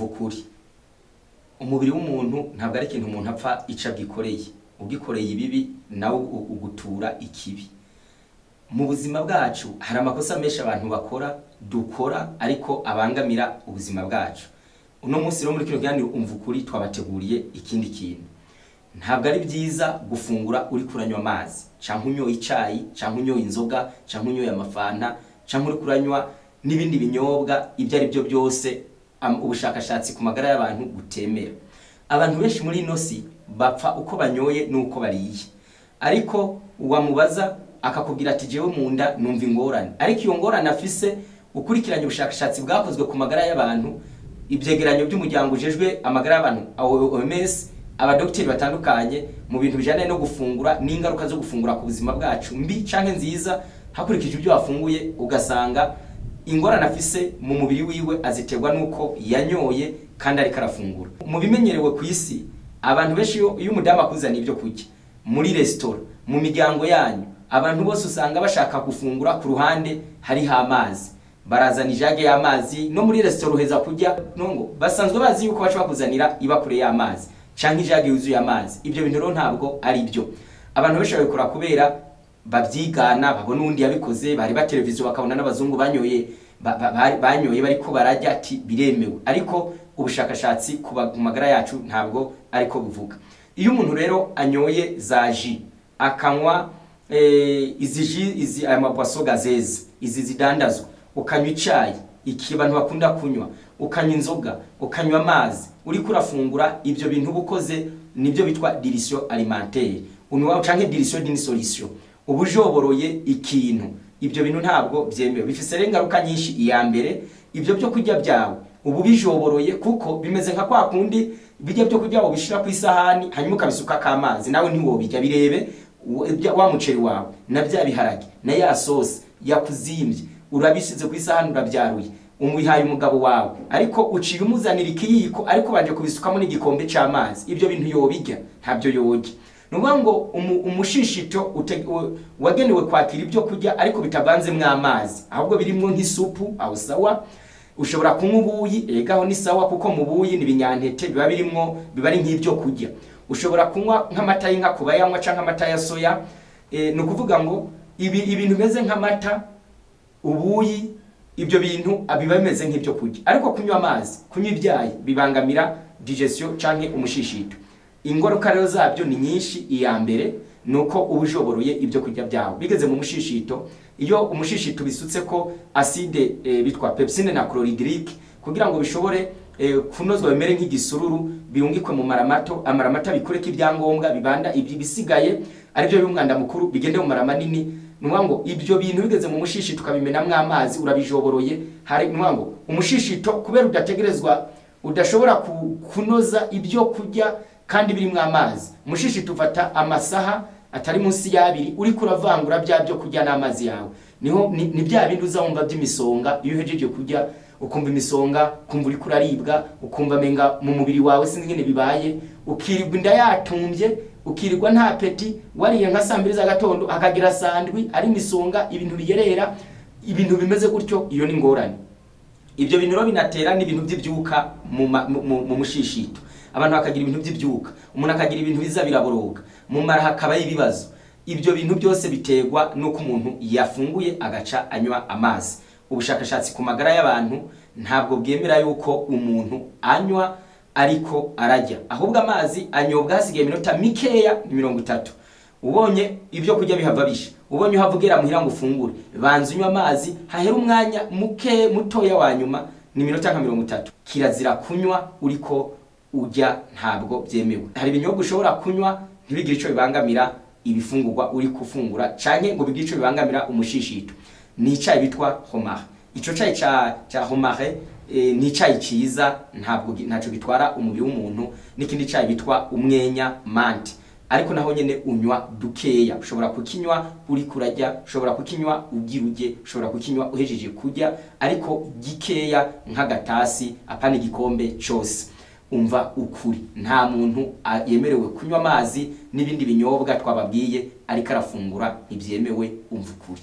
umva ukuri. Umubiri w'umuntu ntabwo ari ikintu umuntu apfa ica gikoreye. Ugikoreye ibibi nawe ugutura ikibi. Mu buzima bwacu hari amakosa menshi abantu dukora ariko abangamira ubuzima bwacu. Uno munsi rero muri kino kiganiro umva ukuri twabateguriye ikindi kintu. Ntabwo ari byiza gufungura uri kuranywa amazi, canke unyoye icayi, canke unyoye inzoga, canke unyoye amafanta, canke uri kuranywa n'ibindi binyobwa ibyo ari byo byose ubushakashatsi ku magara y'abantu gutemera. Abantu benshi muri ino si bapfa uko banyoye nuko bariye. Ariko uwamubaza akakubwira ati jewe mu nda numva ingorane. Ariko iyo ngorane afise ukurikiranye ubushakashatsi bwakozwe ku magara y'abantu, ibyegeranyo by'umuryango ujejwe amagara y'abantu OMS, abadokiteri batandukanye mu bintu bijanye no gufungura n'ingaruka zo gufungura ku buzima bwacu mbi canke nziza, hakurikije ibyo wafunguye ugasanga ingorane afise mu mubiri wiwe aziterwa nuko yanyoye kandi ariko arafungura. Mu bimenyerewe ku isi abantu benshi iyo umudamu akuzana ibyo kurya muri restaurant, mu miryango yanyu, abantu bose usanga bashaka gufungura ku ruhande hari amazi. Barazana ijage y'amazi no muri restaurant heza kurya nongo basanzwe bazi yuko baca bakuzanira ibakure y'amazi canke ijage yuzuye amazi. Ibyo bintu rero ntabwo ari byo. Abantu benshi babikora kubera babyigana, babona undi yabikoze, bari ba televiziyo bakabona n'abazungu banyoye bariko barajya ati biremewe. Ariko ubushakashatsi ku magara yacu ntabwo ariko buvuga. Iyo umuntu rero anyoye zaji akanywa izi amabwaso gazeze, izi zidandazwa, ukanywa icayi, iki abantu bakunda kunywa, ukanywa inzoga, ukanywa amazi, uri kurafungura, ibyo bintu bukoze nibyo bitwa dilution alimentaire. Unwa canke dilution d'une solution. Ubujoboroye ikintu. Ibyo bintu ntabwo byemewe. Bifise ingaruka nyinshi. Iya mbere, ibyo byo kurya byawe ubu bijoboroye kuko bimeze nka kwa kundi bijya byo kurya ubishira ku isahani hanyuma ukabisuka kamazi, nawe ntiwobijya birebe wa muceri wawe na bya biharage na ya sauce yakuzimbye urabishize ku isahani urabyaruye umuyihaye umugabo wawe, ariko uciye umuzanira ikiyiko ariko banje kubisukamo n'igikombe cy'amazi. Ibyo bintu yobijya ntabyo yoge. Nuvuga ngo umushishito wagenewe kwakira ibyo kurya ariko bitavanzemwe amazi, ahubwo birimwo nk'isupu aho sawa. Ushobora kunywa ubuyi, egaho ni sawa kuko mu buyi ni binyantete biba birimwo, biba ari nk'ibyo kurya. Ushobora kunywa nk'amata y'inka kubayanywa canke amata ya soya. No kuvuga ngo ibintu bimeze nk'amata, ubuyi, ibyo bintu biba bimeze nk'ibyo kurya. Ariko kunywa amazi, kunywa ibyayi bibangamira digestion canke umushishito. Ingaruka rero zabyo ni nyinshi. Iya mbere nuko ubujoboroye ibyo kurya byawe bigeze mu mushishito. Iyo umushishito bisutse ko acide bitwa pepsine na chlorhydrique kugira ngo bishobore kunozwa bimere nk'igisururu, birungikwe mu maramato, amaramata bikoreka ibyangombwa bibanda ibisigaye ari byo y'umwanda mukuru bigende mu marama nini. Ngo ibyo bintu bigeze mu mushishito ukabimenamwe amazi urabijoboroye. Hari ngo umushishito kubera udategerezwa udashobora kunoza ibyo kurya kandi birimo amazi. Umushishito ufata amasaha atari munsi y'abiri uri kuravangura byo kurya n'amazi yawe. Niho ni bya bindi uzawumva by'imisonga. Iyo uhejeje kurya ukumva imisonga, kumva uri kuraribwa, ukumva menga mu mubiri wawe sinzi ngene bibaye, ukirirwa inda yatumbye, ukirirwa nta peti, wariye nka saa 2 za gatondo akagira sandwi ari misonga, ibintu biyerera, ibintu bimeze gutyo. Iyo ni ngorane. Ibyo bintu rero binatera n'ibintu by'ibyuka mu mushishito. Abantu bakagira ibintu by'ibyuka, umuntu akagira ibintu biza biraboroga, mu mara hakaba ibibazo. Ibyo bintu byose biterwa nuko umuntu yafunguye agaca anywa amazi. Ubushakashatsi ku magara y'abantu ntabwo bwemera yuko umuntu anywa ariko arajya, ahubwo amazi anyobwa hasigaye iminota mikeya 30. Ubonye ibyo kurya bihava bisha, ubonye uhavugera muhira ngo ufungure, banza unywa amazi hahera umwanya mutoya wa nyuma ni minota nka 30. Kirazira kunywa uriko ujya, ntabwo byemewe. Hari ibinyobwa ushobora kunywa ntibigire ico bibangamira ibifungurwa uri kufungura canke ngo bigire ico bibangamira umushishito. Ni icayi bitwa homard. Ico cayi ca homard ni icayi ciza, ntaco gitwara umubiri w'umuntu. N'ikindi cayi bitwa umwenya mante, ariko naho nyene unywa dukeya. Ushobora kukinywa uri kurajya, ushobora kukinywa ugiruje, ushobora kukinywa uhejeje kurya, ariko gikeya nk'agatasi apana igikombe cyose. Umva ukuri, nta muntu yemerewe kunywa amazi n'ibindi binyobwa twababwiye ariko arafungura ibyemewe. Umva ukuri.